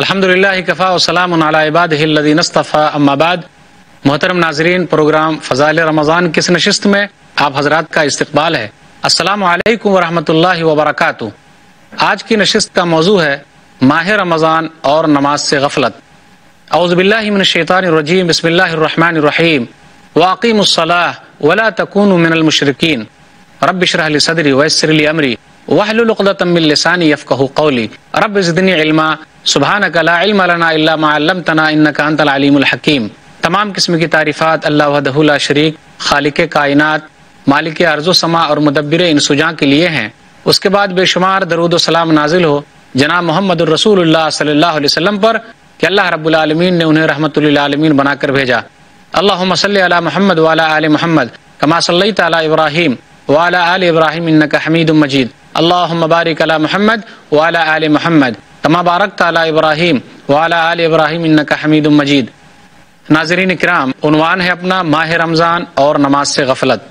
الحمدللہ کفا وسلام علی عبادہ الذین اصطفیٰ اما بعد۔ محترم ناظرین، پروگرام فضائل رمضان کس نشست میں آپ حضرات کا استقبال ہے۔ السلام علیکم ورحمۃ اللہ وبرکاتہ۔ آج کی نشست کا موضوع ہے ماہ رمضان اور نماز سے غفلت۔ اعوذ باللہ من الشیطان الرجیم، بسم اللہ الرحمن الرحیم۔ واقیموا الصلاۃ ولا تکونوا من المشرکین، رب اشرح لی صدری ویسر لی امری واحلل عقدۃ من لسانی یفقہوا قولی، رب زدنی علما سبحانک لا علم لنا الا ما علمتنا انک انت العلیم الحکیم۔ تمام قسم کی تعریفات اللہ وحدہ لا شریک، خالق کائنات، مالک ارض و سما اور مدبر انسجاں کے لیے ہیں۔ اس کے بعد بے شمار درود و سلام نازل ہو جناب محمد الرسول اللہ صلی اللہ علیہ وسلم پر کہ اللہ رب العالمین نے انہیں رحمت للعالمین بنا کر بھیجا۔ اللہم صلی علی محمد وعلی آل محمد کما صلیت علی ابراہیم وعلی آل ابراہیم انک حمید مجید۔ اللہم بارک علی محمد وعلی آل محمد کما بارکت علی ابراہیم وعلی آل ابراہیم انک حمید مجید۔ ناظرین کرام، عنوان ہے اپنا ماہ رمضان اور نماز سے غفلت۔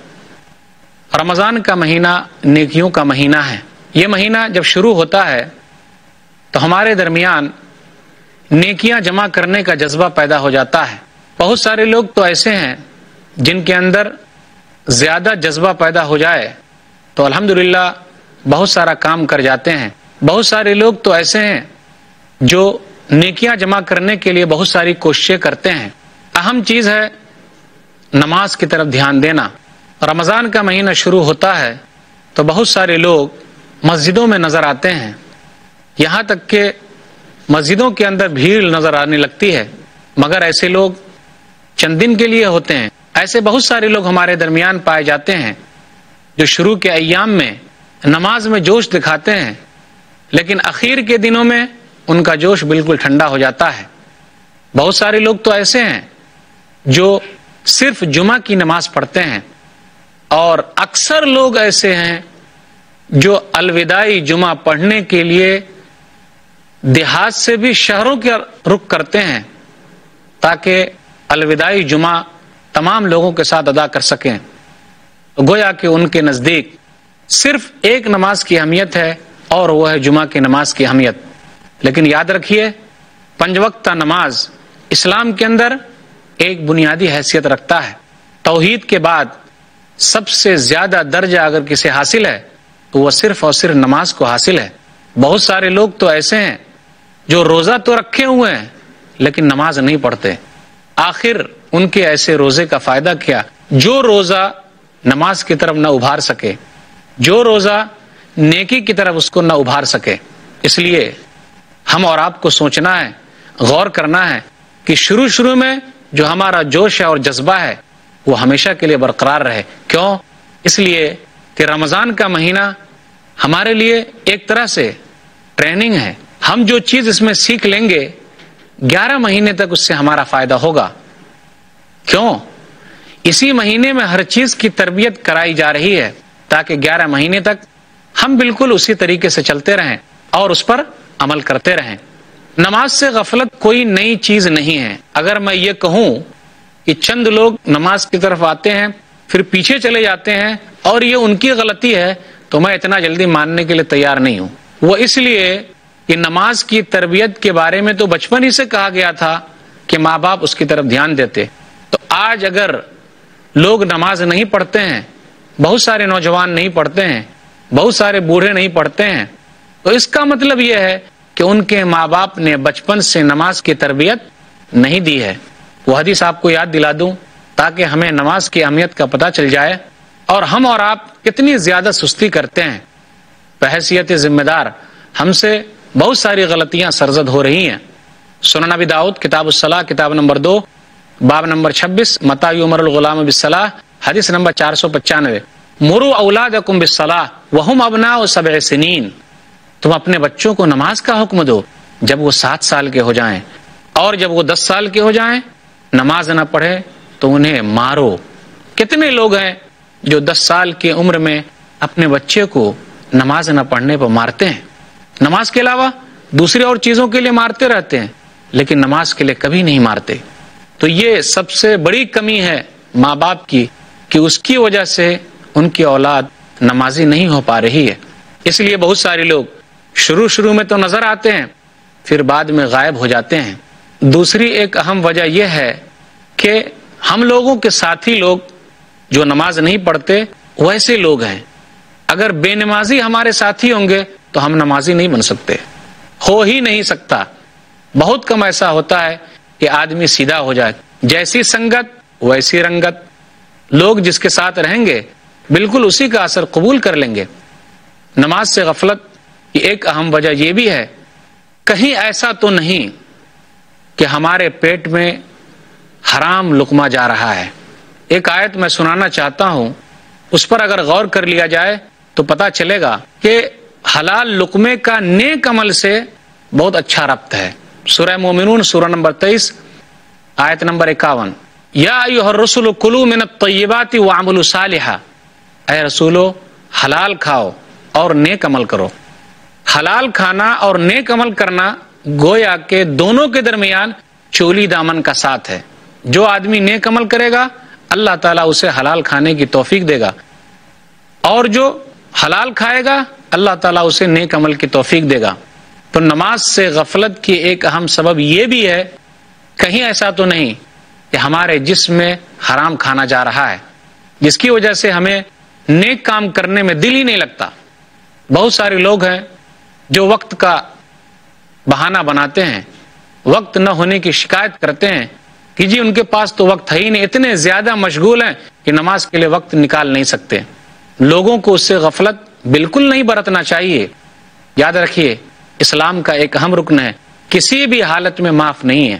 رمضان کا مہینہ نیکیوں کا مہینہ ہے۔ یہ مہینہ جب شروع ہوتا ہے تو ہمارے درمیان نیکیاں جمع کرنے کا جذبہ پیدا ہو جاتا ہے۔ بہت سارے لوگ تو ایسے ہیں جن کے اندر زیادہ جذبہ پیدا ہو جائے تو الحمدللہ بہت سارا کام کر جاتے ہیں۔ بہت سارے لوگ تو ایسے ہیں جو نیکیاں جمع کرنے کے لیے بہت ساری کوششیں کرتے ہیں۔ اہم چیز ہے نماز کی طرف دھیان دینا۔ رمضان کا مہینہ شروع ہوتا ہے تو بہت سارے لوگ مسجدوں میں نظر آتے ہیں، یہاں تک کہ مسجدوں کے اندر بھیڑ نظر آنے لگتی ہے، مگر ایسے لوگ چند دن کے لیے ہوتے ہیں۔ ایسے بہت سارے لوگ ہمارے درمیان پائے جاتے ہیں جو شروع کے ایام میں نماز میں جوش دکھاتے ہیں، لیکن اخیر کے دنوں میں ان کا جوش بالکل ٹھنڈا ہو جاتا ہے۔ بہت سارے لوگ تو ایسے ہیں جو صرف جمعہ کی نماز پڑھتے ہیں، اور اکثر لوگ ایسے ہیں جو الوداعی جمعہ پڑھنے کے لیے دیہات سے بھی شہروں کے رخ کرتے ہیں تاکہ الوداعی جمعہ تمام لوگوں کے ساتھ ادا کر سکیں۔ گویا کہ ان کے نزدیک صرف ایک نماز کی اہمیت ہے اور وہ ہے جمعہ کی نماز کی اہمیت۔ لیکن یاد رکھیے، 5 وقتہ نماز اسلام کے اندر ایک بنیادی حیثیت رکھتا ہے۔ توحید کے بعد سب سے زیادہ درجہ اگر کسے حاصل ہے تو وہ صرف اور صرف نماز کو حاصل ہے۔ بہت سارے لوگ تو ایسے ہیں جو روزہ تو رکھے ہوئے ہیں لیکن نماز نہیں پڑھتے۔ آخر ان کے ایسے روزے کا فائدہ کیا جو روزہ نماز کی طرف نہ ابھار سکے، جو روزہ نیکی کی طرف اس کو نہ ابھار سکے۔ اس لیے ہم اور آپ کو سوچنا ہے، غور کرنا ہے کہ شروع میں جو ہمارا جوش ہے اور جذبہ ہے وہ ہمیشہ کے لیے برقرار رہے۔ کیوں؟ اس لیے کہ رمضان کا مہینہ ہمارے لیے ایک طرح سے ٹریننگ ہے۔ ہم جو چیز اس میں سیکھ لیں گے 11 مہینے تک اس سے ہمارا فائدہ ہوگا۔ کیوں؟ اسی مہینے میں ہر چیز کی تربیت کرائی جا رہی ہے تاکہ 11 مہینے تک ہم بالکل اسی طریقے سے چلتے رہیں اور اس پر عمل کرتے رہیں۔ نماز سے غفلت کوئی نئی چیز نہیں ہے۔ اگر میں یہ کہوں کہ چند لوگ نماز کی طرف آتے ہیں پھر پیچھے چلے جاتے ہیں اور یہ ان کی غلطی ہے تو میں اتنا جلدی ماننے کے لیے تیار نہیں ہوں۔ وہ اس لیے کہ نماز کی تربیت کے بارے میں تو بچپن ہی سے کہا گیا تھا کہ ماں باپ اس کی طرف دھیان دیتے۔ تو آج اگر لوگ نماز نہیں پڑھتے ہیں، بہت سارے نوجوان نہیں پڑھتے ہیں، بہت سارے بوڑھے نہیں پڑھتے ہیں، تو اس کا مطلب یہ ہے کہ ان کے ماں باپ نے بچپن سے نماز کی تربیت نہیں دی ہے۔ وہ حدیث آپ کو یاد دلا دوں تاکہ ہمیں نماز کی اہمیت کا پتہ چل جائے اور ہم اور آپ کتنی زیادہ سستی کرتے ہیں۔ بحیثیت ذمہ دار ہم سے بہت ساری غلطیاں سرزد ہو رہی ہیں۔ سنن ابی داؤد کتاب الصلاۃ کتاب نمبر 2 باب نمبر 26 متی یؤمر الغلام بالصلاۃ حدیث نمبر 495 مروا اولادکم بالصلاۃ وهم ابناء 7 سنین، تم اپنے بچوں کو نماز کا حکم دو جب وہ 7 سال کے ہو جائیں، اور جب وہ 10 سال کے ہو جائیں نماز نہ پڑھے تو انہیں مارو۔ کتنے لوگ ہیں جو 10 سال کی عمر میں اپنے بچے کو نماز نہ پڑھنے پر مارتے ہیں، نماز کے علاوہ دوسری اور چیزوں کے لیے مارتے رہتے ہیں لیکن نماز کے لیے کبھی نہیں مارتے۔ تو یہ سب سے بڑی کمی ہے ماں باپ کی کہ اس کی وجہ سے ان کی اولاد نمازی نہیں ہو پا رہی ہے۔ اس لیے بہت سارے لوگ شروع میں تو نظر آتے ہیں پھر بعد میں غائب ہو جاتے ہیں۔ دوسری ایک اہم وجہ یہ ہے کہ ہم لوگوں کے ساتھی لوگ جو نماز نہیں پڑھتے ویسے لوگ ہیں۔ اگر بے نمازی ہمارے ساتھی ہوں گے تو ہم نمازی نہیں بن سکتے، ہو ہی نہیں سکتا۔ بہت کم ایسا ہوتا ہے کہ آدمی سیدھا ہو جائے۔ جیسی سنگت ویسی رنگت، لوگ جس کے ساتھ رہیں گے بالکل اسی کا اثر قبول کر لیں گے۔ نماز سے غفلت کی ایک اہم وجہ یہ بھی ہے، کہیں ایسا تو نہیں کہ ہمارے پیٹ میں حرام لقمہ جا رہا ہے۔ ایک آیت میں سنانا چاہتا ہوں، اس پر اگر غور کر لیا جائے تو پتہ چلے گا کہ حلال لقمے کا نیک عمل سے بہت اچھا ربط ہے۔ سورہ مومنون سورہ نمبر 23 آیت نمبر 51، یا ایھا الرسل کلوا من الطیبات واعملوا صالحا، اے رسولو حلال کھاؤ اور نیک عمل کرو۔ حلال کھانا اور نیک عمل کرنا گویا کہ دونوں کے درمیان چولی دامن کا ساتھ ہے۔ جو آدمی نیک عمل کرے گا اللہ تعالیٰ اسے حلال کھانے کی توفیق دے گا، اور جو حلال کھائے گا اللہ تعالیٰ اسے نیک عمل کی توفیق دے گا۔ تو نماز سے غفلت کی ایک اہم سبب یہ بھی ہے، کہیں ایسا تو نہیں کہ ہمارے جسم میں حرام کھانا جا رہا ہے جس کی وجہ سے ہمیں نیک کام کرنے میں دل ہی نہیں لگتا۔ بہت سارے لوگ ہیں جو وقت کا بہانہ بناتے ہیں، وقت نہ ہونے کی شکایت کرتے ہیں کہ جی ان کے پاس تو وقت ہے ہی نہیں، اتنے زیادہ مشغول ہیں کہ نماز کے لیے وقت نکال نہیں سکتے۔ لوگوں کو اس سے غفلت بالکل نہیں برتنا چاہیے۔ یاد رکھیے، اسلام کا ایک اہم رکن ہے، کسی بھی حالت میں معاف نہیں ہے،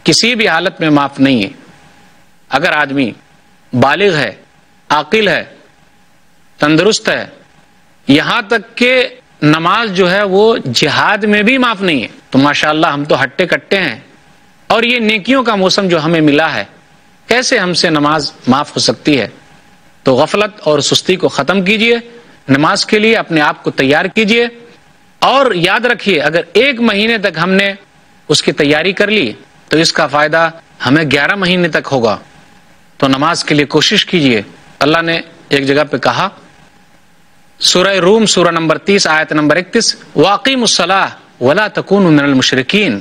کسی بھی حالت میں معاف نہیں ہے۔ اگر آدمی بالغ ہے، عاقل ہے، تندرست ہے، یہاں تک کہ نماز جو ہے وہ جہاد میں بھی معاف نہیں ہے، تو ماشاءاللہ ہم تو ہٹے کٹے ہیں، اور یہ نیکیوں کا موسم جو ہمیں ملا ہے، کیسے ہم سے نماز معاف ہو سکتی ہے؟ تو غفلت اور سستی کو ختم کیجئے، نماز کے لیے اپنے آپ کو تیار کیجئے، اور یاد رکھیے اگر 1 مہینے تک ہم نے اس کی تیاری کر لی تو اس کا فائدہ ہمیں 11 مہینے تک ہوگا۔ تو نماز کے لیے کوشش کیجئے۔ اللہ نے ایک جگہ پہ کہا، سورہ روم سورہ نمبر 30 آیت نمبر 31، وَأَقِیمُوا الصَّلَاةَ وَلَا تَکُونُوا مِنَ الْمُشْرِکِینَ،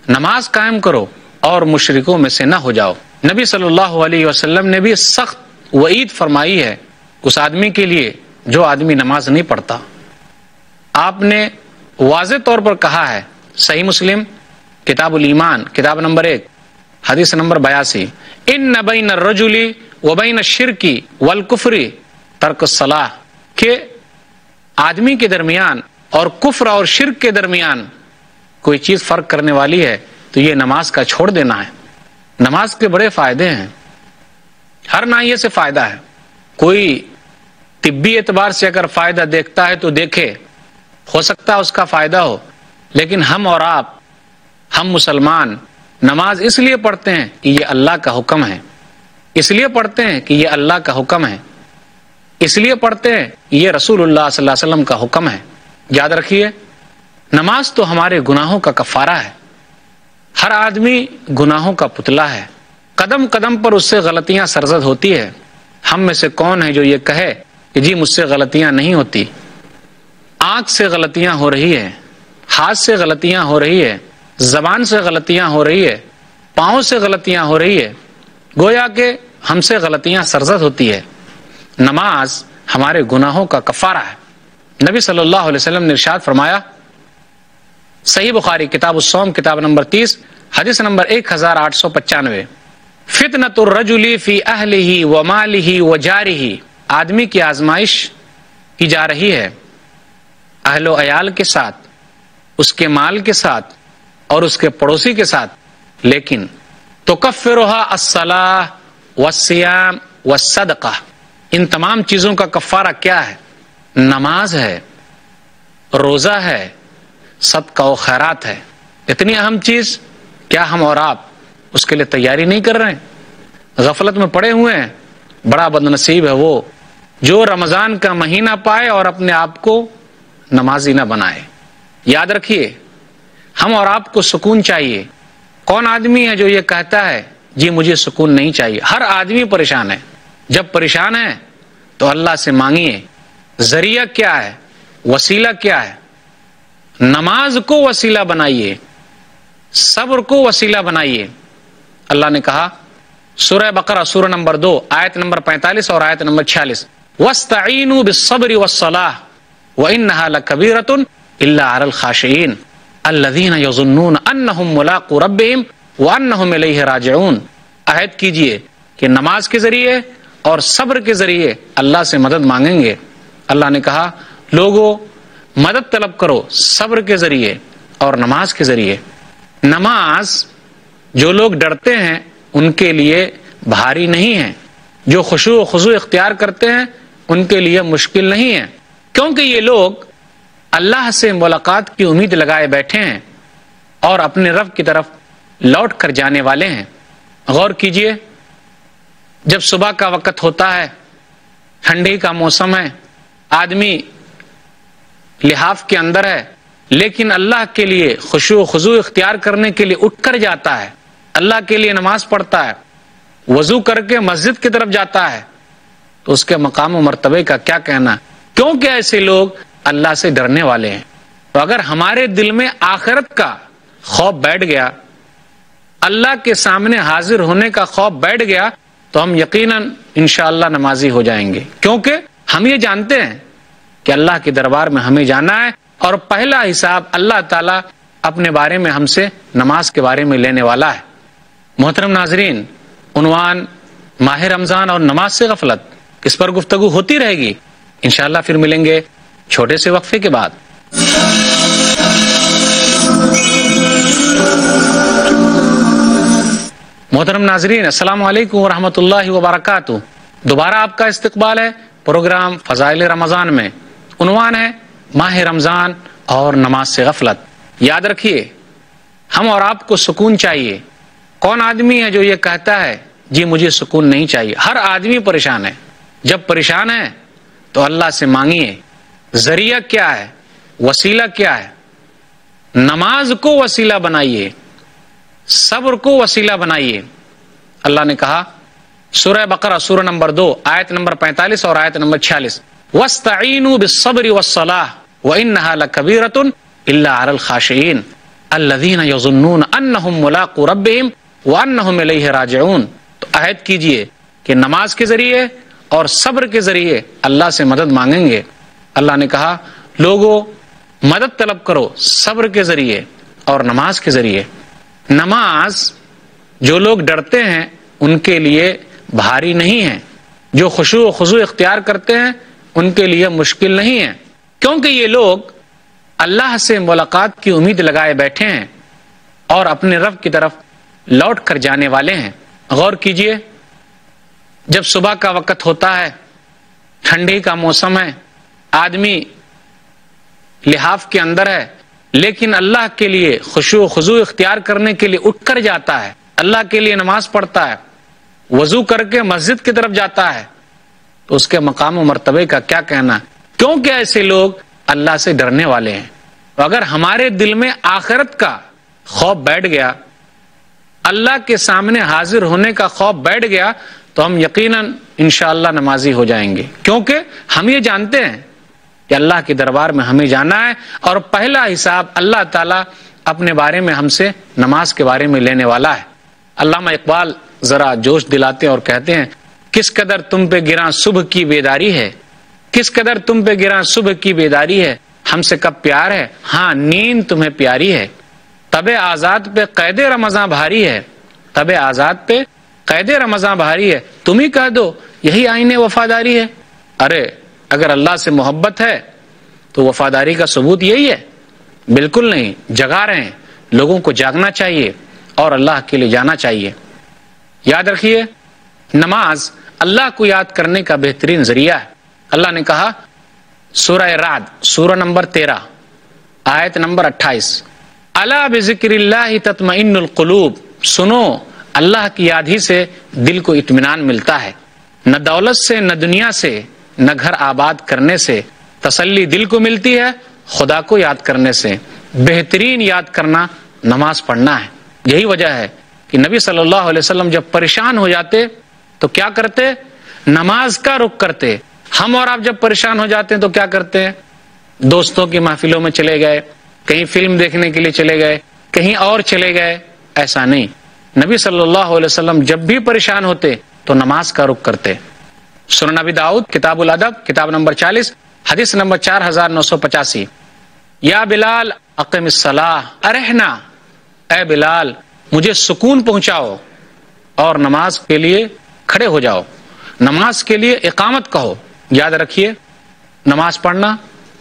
نماز قائم کرو اور مشرکوں میں سے نہ ہو جاؤ۔ نبی صلی اللہ علیہ وسلم نے بھی سخت وعید فرمائی ہے اس آدمی کے لیے جو آدمی نماز نہیں پڑھتا۔ آپ نے واضح طور پر کہا ہے، صحیح مسلم کتاب الایمان کتاب نمبر 1 حدیث نمبر 82، ان بین الرجل وبین الشرک والکفر ترک الصلاۃ، کہ آدمی کے درمیان اور کفر اور شرک کے درمیان کوئی چیز فرق کرنے والی ہے تو یہ نماز کا چھوڑ دینا ہے۔ نماز کے بڑے فائدے ہیں، ہر ناحیے سے فائدہ ہے۔ کوئی طبی اعتبار سے اگر فائدہ دیکھتا ہے تو دیکھے، ہو سکتا ہے اس کا فائدہ ہو، لیکن ہم اور آپ، ہم مسلمان نماز اس لیے پڑھتے ہیں کہ یہ اللہ کا حکم ہے، اس لیے پڑھتے ہیں کہ یہ اللہ کا حکم ہے، اس لیے پڑھتے ہیں کہ یہ رسول اللہ صلی اللہ علیہ وسلم کا حکم ہے۔ یاد رکھیے، نماز تو ہمارے گناہوں کا کفارہ ہے۔ ہر آدمی گناہوں کا پتلا ہے، قدم قدم پر اس سے غلطیاں سرزد ہوتی ہے۔ ہم میں سے کون ہے جو یہ کہے کہ جی مجھ سے غلطیاں نہیں ہوتی؟ آنکھ سے غلطیاں ہو رہی ہے، ہاتھ سے غلطیاں ہو رہی ہے، زبان سے غلطیاں ہو رہی ہے، پاؤں سے غلطیاں ہو رہی ہے، گویا کہ ہم سے غلطیاں سرزد ہوتی ہے۔ نماز ہمارے گناہوں کا کفارہ ہے۔ نبی صلی اللہ علیہ وسلم نے ارشاد فرمایا، صحیح بخاری کتاب الصوم کتاب نمبر 30 حدیث نمبر 1895، فتنۃ الرجل فی اہلہ ومالہ وجارہ، آدمی کی آزمائش کی جا رہی ہے اہل و عیال کے ساتھ، اس کے مال کے ساتھ اور اس کے پڑوسی کے ساتھ، لیکن تکفرها الصلاۃ والصیام والصدقہ، ان تمام چیزوں کا کفارہ کیا ہے؟ نماز ہے، روزہ ہے، صدقہ و خیرات ہے۔ اتنی اہم چیز، کیا ہم اور آپ اس کے لیے تیاری نہیں کر رہے ہیں؟ غفلت میں پڑے ہوئے ہیں۔ بڑا بد نصیب ہے وہ جو رمضان کا مہینہ پائے اور اپنے آپ کو نمازی نہ بنائے۔ یاد رکھیے، ہم اور آپ کو سکون چاہیے۔ کون آدمی ہے جو یہ کہتا ہے جی مجھے سکون نہیں چاہیے؟ ہر آدمی پریشان ہے۔ جب پریشان ہے تو اللہ سے مانگیے۔ ذریعہ کیا ہے؟ وسیلہ کیا ہے؟ نماز کو وسیلہ بنائیے، صبر کو وسیلہ بنائیے۔ اللہ نے کہا سورہ بقرہ سورہ نمبر 2 آیت نمبر 45 اور آیت نمبر 46، وَاسْتَعِینُوا بِالصَّبْرِ وَالصَّلَاةِ وَإِنَّهَا لَكَبِیرَةٌ إِلَّا عَلَى الْخَاشِعِينَ الَّذِینَ يَظُنُّونَ أَنَّهُمْ مُلَاقُو رَبِّهِمْ وَأَنَّهُمْ إِلَیْهِ راجعون۔ عہد کیجئے کہ نماز کے ذریعے اور صبر کے ذریعے اللہ سے مدد مانگیں گے۔ اللہ نے کہا لوگوں مدد طلب کرو صبر کے ذریعے اور نماز کے ذریعے۔ نماز جو لوگ ڈرتے ہیں ان کے لیے بھاری نہیں ہے، جو خشوع و خضوع اختیار کرتے ہیں ان کے لیے مشکل نہیں ہے، کیونکہ یہ لوگ اللہ سے ملاقات کی امید لگائے بیٹھے ہیں اور اپنے رب کی طرف لوٹ کر جانے والے ہیں۔ غور کیجئے، جب صبح کا وقت ہوتا ہے، ٹھنڈی کا موسم ہے، آدمی لحاف کے اندر ہے، لیکن اللہ کے لیے خشوع و خضوع اختیار کرنے کے لیے اٹھ کر جاتا ہے، اللہ کے لیے نماز پڑھتا ہے، وضو کر کے مسجد کی طرف جاتا ہے، تو اس کے مقام و مرتبے کا کیا کہنا، کیونکہ ایسے لوگ اللہ سے ڈرنے والے ہیں۔ تو اگر ہمارے دل میں آخرت کا خوف بیٹھ گیا، اللہ کے سامنے حاضر ہونے کا خوف بیٹھ گیا، تو ہم یقیناً انشاءاللہ نمازی ہو جائیں گے، کیونکہ ہم یہ جانتے ہیں کہ اللہ کے دربار میں ہمیں جانا ہے اور پہلا حساب اللہ تعالیٰ اپنے بارے میں ہم سے نماز کے بارے میں لینے والا ہے۔ محترم ناظرین، عنوان ماہ رمضان اور نماز سے غفلت، اس پر گفتگو ہوتی رہے گی، انشاءاللہ پھر ملیں گے چھوٹے سے وقفے کے بعد۔ محترم ناظرین، السلام علیکم ورحمۃ اللہ وبرکاتہ۔ دوبارہ آپ کا استقبال ہے پروگرام فضائل رمضان میں۔ عنوان ہے ماہ رمضان اور نماز سے غفلت۔ یاد رکھیے، ہم اور آپ کو سکون چاہیے۔ کون آدمی ہے جو یہ کہتا ہے جی مجھے سکون نہیں چاہیے؟ ہر آدمی پریشان ہے۔ جب پریشان ہے تو اللہ سے مانگیے۔ ذریعہ کیا ہے؟ وسیلہ کیا ہے؟ نماز کو وسیلہ بنائیے، صبر کو وسیلہ بنائیے۔ اللہ نے کہا سورہ بقرہ سورہ نمبر 2 آیت نمبر 45 اور آیت نمبر 46، وَاسْتَعِینُوا بِالصَّبْرِ وَالصَّلَاةِ وَإِنَّهَا لَكَبِیرَةٌ إِلَّا عَلَى الْخَاشِعِينَ الَّذِینَ يَظُنُّونَ أَنَّهُمْ مُلَاقُو رَبِّهِمْ وَأَنَّهُمْ إِلَیْهِ راجعون۔ تو عہد کیجئے کہ نماز کے ذریعے اور صبر کے ذریعے اللہ سے مدد مانگیں گے۔ اللہ نے کہا لوگوں مدد طلب کرو صبر کے ذریعے اور نماز کے ذریعے۔ نماز جو لوگ ڈرتے ہیں ان کے لیے بھاری نہیں ہے، جو خشوع و خضوع اختیار کرتے ہیں ان کے لیے مشکل نہیں ہے، کیونکہ یہ لوگ اللہ سے ملاقات کی امید لگائے بیٹھے ہیں اور اپنے رب کی طرف لوٹ کر جانے والے ہیں۔ غور کیجئے، جب صبح کا وقت ہوتا ہے، ٹھنڈی کا موسم ہے، آدمی لحاف کے اندر ہے، لیکن اللہ کے لیے خشوع و خضوع اختیار کرنے کے لیے اٹھ کر جاتا ہے، اللہ کے لیے نماز پڑھتا ہے، وضو کر کے مسجد کی طرف جاتا ہے، تو اس کے مقام و مرتبے کا کیا کہنا، کیونکہ ایسے لوگ اللہ سے ڈرنے والے ہیں۔ تو اگر ہمارے دل میں آخرت کا خوف بیٹھ گیا، اللہ کے سامنے حاضر ہونے کا خوف بیٹھ گیا، تو ہم یقیناً انشاءاللہ نمازی ہو جائیں گے، کیونکہ ہم یہ جانتے ہیں کہ اللہ کے دربار میں ہمیں جانا ہے اور پہلا حساب اللہ تعالیٰ اپنے بارے میں ہم سے نماز کے بارے میں لینے والا ہے۔ علامہ اقبال ذرا جوش دلاتے ہیں اور کہتے ہیں، کس قدر تم پہ گراں صبح کی بیداری ہے، کس قدر تم پہ گراں صبح کی بیداری ہے، ہم سے کب پیار ہے، ہاں نیند تمہیں پیاری ہے، تب آزاد پہ قید رمضان بھاری ہے، تب آزاد پہ قید رمضان بھاری ہے، تم ہی کہہ دو یہی آئین وفاداری ہے۔ ارے اگر اللہ سے محبت ہے تو وفاداری کا ثبوت یہی ہے؟ بالکل نہیں، جگا رہے ہیں، لوگوں کو جاگنا چاہیے اور اللہ کے لیے جانا چاہیے۔ یاد رکھیے، نماز اللہ کو یاد کرنے کا بہترین ذریعہ ہے۔ اللہ نے کہا سورہ رعد سورہ نمبر 13 آیت نمبر 28، الا بذکر اللہ تطمئن القلوب، سنو اللہ کی یاد ہی سے دل کو اطمینان ملتا ہے۔ نہ دولت سے، نہ دنیا سے، نہ گھر آباد کرنے سے تسلی دل کو ملتی ہے، خدا کو یاد کرنے سے بہترین یاد کرنا نماز پڑھنا ہے۔ یہی وجہ ہے کہ نبی صلی اللہ علیہ وسلم جب پریشان ہو جاتے تو کیا کرتے؟ نماز کا رخ کرتے۔ ہم اور آپ جب پریشان ہو جاتے ہیں تو کیا کرتے ہیں؟ دوستوں کی محفلوں میں چلے گئے، کہیں فلم دیکھنے کے لیے چلے گئے، کہیں اور چلے گئے، ایسا نہیں. نبی صلی اللہ علیہ وسلم جب بھی پریشان ہوتے تو نماز کا رخ کرتے. سنن ابی داؤد کتاب الادب کتاب نمبر 40 حدیث نمبر 4985. یا بلال اقم الصلاۃ ارحنا، اے بلال مجھے سکون پہنچاؤ اور نماز کے لیے کھڑے ہو جاؤ، نماز کے لیے اقامت کہو. یاد رکھیے نماز پڑھنا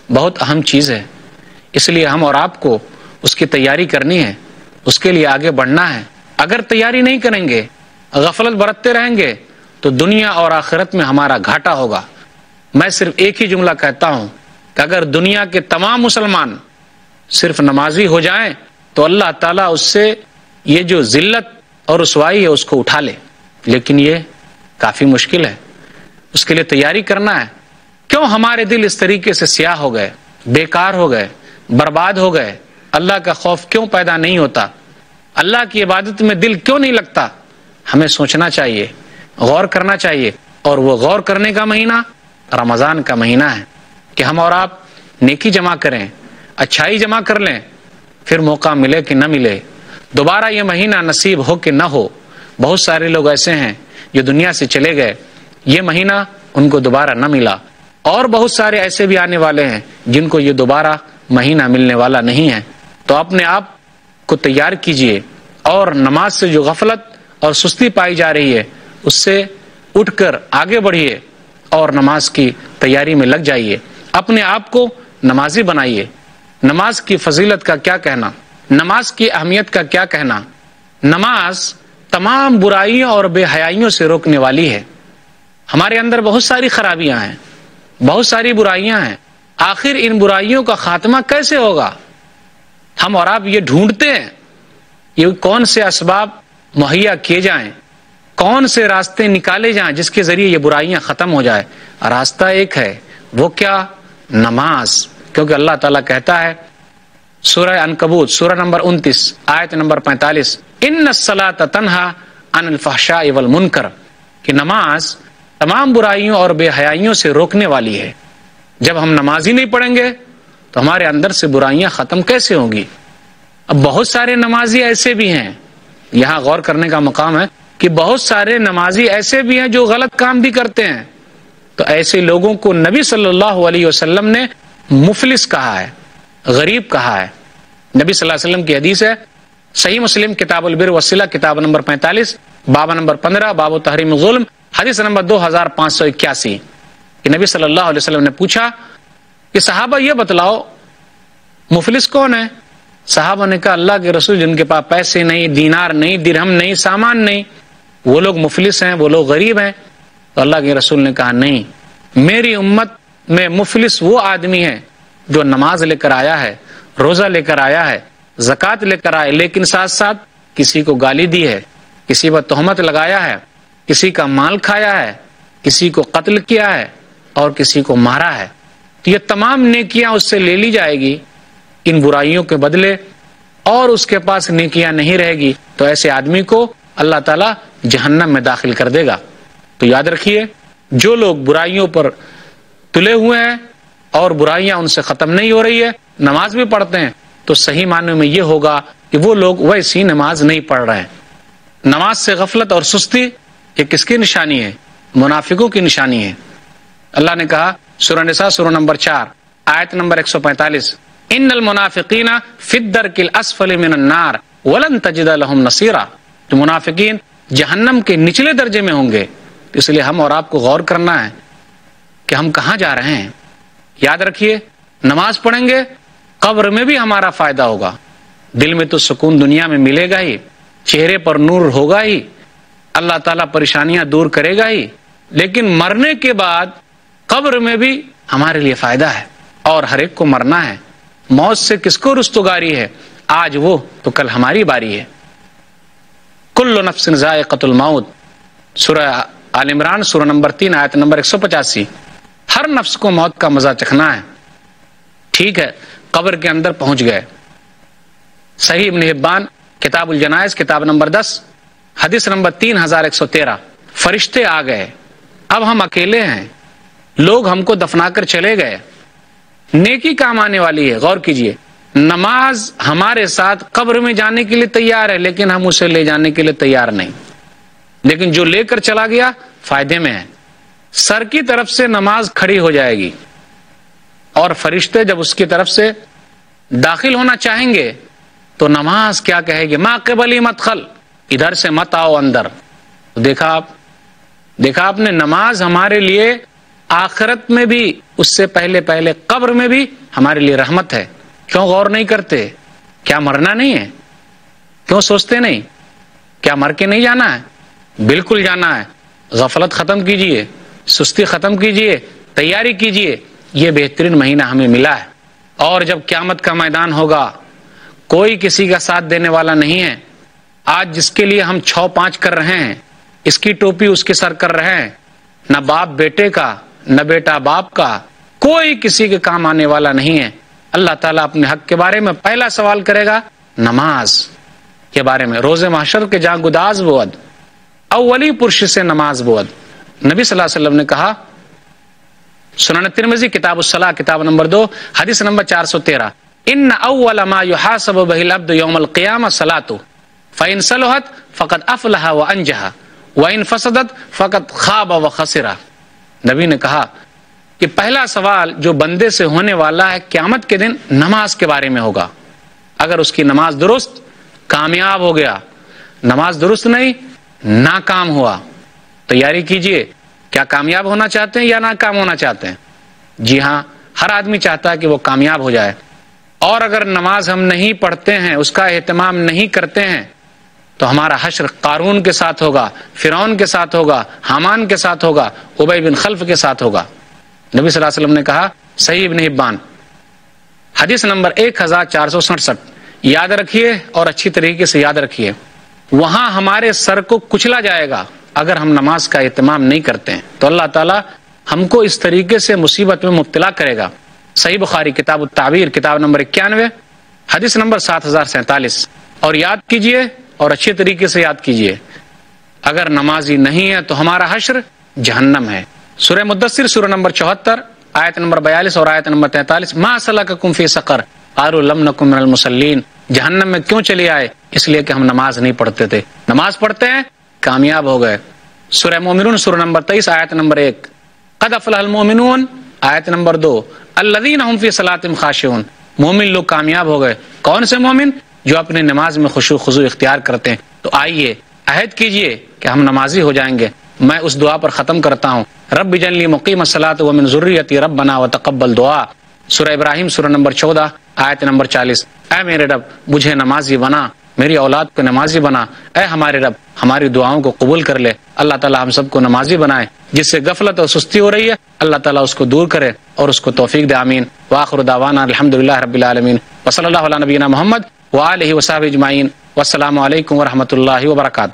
بہت اہم چیز ہے، اس لیے ہم اور آپ کو اس کی تیاری کرنی ہے، اس کے لیے آگے بڑھنا ہے. اگر تیاری نہیں کریں گے، غفلت برتتے رہیں گے تو دنیا اور آخرت میں ہمارا گھاٹا ہوگا. میں صرف ایک ہی جملہ کہتا ہوں کہ اگر دنیا کے تمام مسلمان صرف نمازی ہو جائیں تو اللہ تعالیٰ اس سے یہ جو ذلت اور رسوائی ہے اس کو اٹھا لے، لیکن یہ کافی مشکل ہے. اس کے لیے تیاری کرنا ہے. کیوں ہمارے دل اس طریقے سے سیاہ ہو گئے، بیکار ہو گئے، برباد ہو گئے؟ اللہ کا خوف کیوں پیدا نہیں ہوتا؟ اللہ کی عبادت میں دل کیوں نہیں لگتا؟ ہمیں سوچنا چاہیے، غور کرنا چاہیے. اور وہ غور کرنے کا مہینہ رمضان کا مہینہ ہے کہ ہم اور آپ نیکی جمع کریں، اچھائی جمع کر لیں، پھر موقع ملے کہ نہ ملے، دوبارہ یہ مہینہ نصیب ہو کہ نہ ہو. بہت سارے لوگ ایسے ہیں جو دنیا سے چلے گئے، یہ مہینہ ان کو دوبارہ نہ ملا، اور بہت سارے ایسے بھی آنے والے ہیں جن کو یہ دوبارہ مہینہ ملنے والا نہیں ہے. تو اپنے آپ کو تیار کیجئے اور نماز سے جو غفلت اور سستی پائی جا رہی ہے اس سے اٹھ کر آگے بڑھیے اور نماز کی تیاری میں لگ جائیے. اپنے آپ کو نمازی بنائیے. نماز کی فضیلت کا کیا کہنا، نماز کی اہمیت کا کیا کہنا. نماز تمام برائیوں اور بے حیائیوں سے روکنے والی ہے. ہمارے اندر بہت ساری خرابیاں ہیں، بہت ساری برائیاں ہیں. آخر ان برائیوں کا خاتمہ کیسے ہوگا؟ ہم اور آپ یہ ڈھونڈتے ہیں یہ کون سے اسباب مہیا کیے جائیں، کون سے راستے نکالے جائیں جس کے ذریعے یہ برائیاں ختم ہو جائے. راستہ ایک ہے، وہ کیا؟ نماز. کیونکہ اللہ تعالیٰ کہتا ہے سورہ عنکبوت سورہ نمبر 29 آیت نمبر 45 ان الصلاۃ تنہا عن الفحشاء والمنکر، کہ نماز تمام برائیوں اور بے حیائیوں سے روکنے والی ہے. جب ہم نماز ہی نہیں پڑھیں گے تو ہمارے اندر سے برائیاں ختم کیسے ہوں گی؟ اب بہت سارے نمازی ایسے بھی ہیں، یہاں غور کرنے کا مقام ہے کہ بہت سارے نمازی ایسے بھی ہیں جو غلط کام بھی کرتے ہیں. تو ایسے لوگوں کو نبی صلی اللہ علیہ وسلم نے مفلس کہا ہے، غریب کہا ہے. نبی صلی اللہ علیہ وسلم کی حدیث ہے صحیح مسلم کتاب البر والصلہ کتاب نمبر 45 باب نمبر 15 باب تحریم الظلم حدیث نمبر 2581 کہ نبی صلی اللہ علیہ وسلم نے پوچھا کہ صحابہ یہ بتلاؤ مفلس کون ہے؟ صحابہ نے کہا اللہ کے رسول جن کے پاس پیسے نہیں، دینار نہیں، درہم نہیں، سامان نہیں، وہ لوگ مفلس ہیں، وہ لوگ غریب ہیں. تو اللہ کے رسول نے کہا نہیں، میری امت میں مفلس وہ آدمی ہے جو نماز لے کر آیا ہے، روزہ لے کر آیا ہے، زکوٰۃ لے کر آئے، لیکن ساتھ ساتھ کسی کو گالی دی ہے، کسی پر تہمت لگایا ہے، کسی کا مال کھایا ہے، کسی کو قتل کیا ہے اور کسی کو مارا ہے. تو یہ تمام نیکیاں اس سے لے لی جائے گی ان برائیوں کے بدلے، اور اس کے پاس نیکیاں نہیں رہے گی تو ایسے آدمی کو اللہ تعالیٰ جہنم میں داخل کر دے گا. تو یاد رکھیے جو لوگ برائیوں پر تلے ہوئے ہیں اور برائیاں ان سے ختم نہیں ہو رہی ہے، نماز بھی پڑھتے ہیں، تو صحیح معنی میں یہ ہوگا کہ وہ لوگ ویسی نماز نہیں پڑھ رہے ہیں. نماز سے غفلت اور سستی یہ کس کی نشانی ہے؟ منافقوں کی نشانی ہے. اللہ نے کہا سورہ نساء سورہ نمبر 4 آیت نمبر 145 ان المنافقین فی الدرک الاسفل من النار ولن تجد لهم نصیرا. تو منافقین جہنم کے نچلے درجے میں ہوں گے. اس لیے ہم اور آپ کو غور کرنا ہے کہ ہم کہاں جا رہے ہیں. یاد رکھیے نماز پڑھیں گے قبر میں بھی ہمارا فائدہ ہوگا. دل میں تو سکون دنیا میں ملے گا ہی، چہرے پر نور ہوگا ہی، اللہ تعالیٰ پریشانیاں دور کرے گا ہی، لیکن مرنے کے بعد قبر میں بھی ہمارے لیے فائدہ ہے. اور ہر ایک کو مرنا ہے. موت سے کس کو رستگاری ہے؟ آج وہ تو کل ہماری باری ہے. کل نفس ذائقۃ الموت سورہ آل عمران سورہ نمبر 3 آیت نمبر 185. ہر نفس کو موت کا مزہ چکھنا ہے. ٹھیک ہے قبر کے اندر پہنچ گئے. صحیح ابن حبان کتاب الجنائز کتاب نمبر 10 حدیث نمبر 3113 فرشتے آ گئے، اب ہم اکیلے ہیں، لوگ ہم کو دفنا کر چلے گئے. نیکی کام آنے والی ہے. غور کیجئے نماز ہمارے ساتھ قبر میں جانے کے لیے تیار ہے، لیکن ہم اسے لے جانے کے لیے تیار نہیں، لیکن جو لے کر چلا گیا فائدے میں ہے۔ سر کی طرف سے نماز کھڑی ہو جائے گی، اور فرشتے جب اس کی طرف سے داخل ہونا چاہیں گے تو نماز کیا کہے گی؟ ما قبلی مدخل، ادھر سے مت آؤ اندر۔ دیکھا آپ نے، نماز ہمارے لیے آخرت میں بھی، اس سے پہلے قبر میں بھی ہمارے لیے رحمت ہے۔ کیوں غور نہیں کرتے؟ کیا مرنا نہیں ہے؟ کیوں سوچتے نہیں؟ کیا مر کے نہیں جانا ہے؟ بالکل جانا ہے۔ غفلت ختم کیجئے، سستی ختم کیجئے، تیاری کیجئے، یہ بہترین مہینہ ہمیں ملا ہے۔ اور جب قیامت کا میدان ہوگا، کوئی کسی کا ساتھ دینے والا نہیں ہے۔ آج جس کے لیے ہم 6-5 کر رہے ہیں، اس کی ٹوپی اس کے سر کر رہے ہیں، نہ باپ بیٹے کا، نہ بیٹا باپ کا، کوئی کسی کے کام آنے والا نہیں ہے۔ اللہ تعالیٰ اپنے حق کے بارے میں پہلا سوال کرے گا نماز کے بارے میں۔ روز محشر کے جہاں گداز بود، اولی پرش سے نماز بود۔ نبی صلی اللہ علیہ وسلم نے کہا، سنن ترمذی کتاب الصلاۃ کتاب نمبر 2 حدیث نمبر 413، ان اول ما يحاسب به العبد يوم القيامه صلاته فان صلحت فقد افلح وانجح وان فسدت فقد خاب وخسر۔ نبی نے کہا کہ پہلا سوال جو بندے سے ہونے والا ہے قیامت کے دن نماز کے بارے میں ہوگا۔ اگر اس کی نماز درست، کامیاب ہو گیا، نماز درست نہیں، ناکام ہوا۔ تیاری کیجئے، کیا کامیاب ہونا چاہتے ہیں یا ناکام ہونا چاہتے ہیں؟ جی ہاں، ہر آدمی چاہتا ہے کہ وہ کامیاب ہو جائے۔ اور اگر نماز ہم نہیں پڑھتے ہیں، اس کا اہتمام نہیں کرتے ہیں، تو ہمارا حشر قارون کے ساتھ ہوگا، فرعون کے ساتھ ہوگا، حامان کے ساتھ ہوگا، ابی بن خلف کے ساتھ ہوگا۔ نبی صلی اللہ علیہ وسلم نے کہا، صحیح ابن حبان حدیث نمبر 1467، یاد رکھیے اور اچھی طریقے سے یاد رکھیے، وہاں ہمارے سر کو کچلا جائے گا اگر ہم نماز کا اہتمام نہیں کرتے ہیں، تو اللہ تعالیٰ ہم کو اس طریقے سے مصیبت میں مبتلا کرے گا۔ صحیح بخاری کتاب التعبیر کتاب نمبر 91 حدیث نمبر 7047۔ اور یاد کیجئے اور اچھے طریقے سے یاد کیجئے، اگر نمازی نہیں ہے تو ہمارا حشر جہنم ہے۔ سورہ مدثر سورہ نمبر 74 آیت نمبر 42 اور آیت نمبر 43، ما سلککم فی سقر قالوا لم نکن من المصلین، جہنم میں کیوں چلے آئے؟ اس لیے کہ ہم نماز نہیں پڑھتے تھے۔ نماز پڑھتے ہیں، کامیاب ہو گئے۔ سورہ مومنون سورہ نمبر 23 آیت نمبر 1، قد افلح المؤمنون آیت نمبر 2، الذین هم فی صلاتهم خاشعون، مومن لوگ کامیاب ہو گئے۔ کون سے مومن؟ جو اپنے نماز میں خشوع خضوع اختیار کرتے ہیں۔ تو آئیے عہد کیجئے کہ ہم نمازی ہو جائیں گے۔ میں اس دعا پر ختم کرتا ہوں، رب اجعلنی مقیم الصلاۃ ومن ذریتی ربنا وتقبل دعا، سورہ ابراہیم سورہ نمبر 14 آیت نمبر 40۔ اے میرے رب مجھے نمازی بنا، میری اولاد کو نمازی بنا، اے ہمارے رب ہماری دعاؤں کو قبول کر لے۔ اللہ تعالی ہم سب کو نمازی بنائے، جس سے غفلت اور سستی ہو رہی ہے اللہ تعالیٰ اس کو دور کرے اور اس کو توفیق دے، آمین۔ وآخر دعوانا الحمدللہ رب العالمین، وصلی اللہ علی نبینا محمد وآلہ وصحبہ اجمعین، والسلام علیکم ورحمۃ اللہ وبرکاتہ۔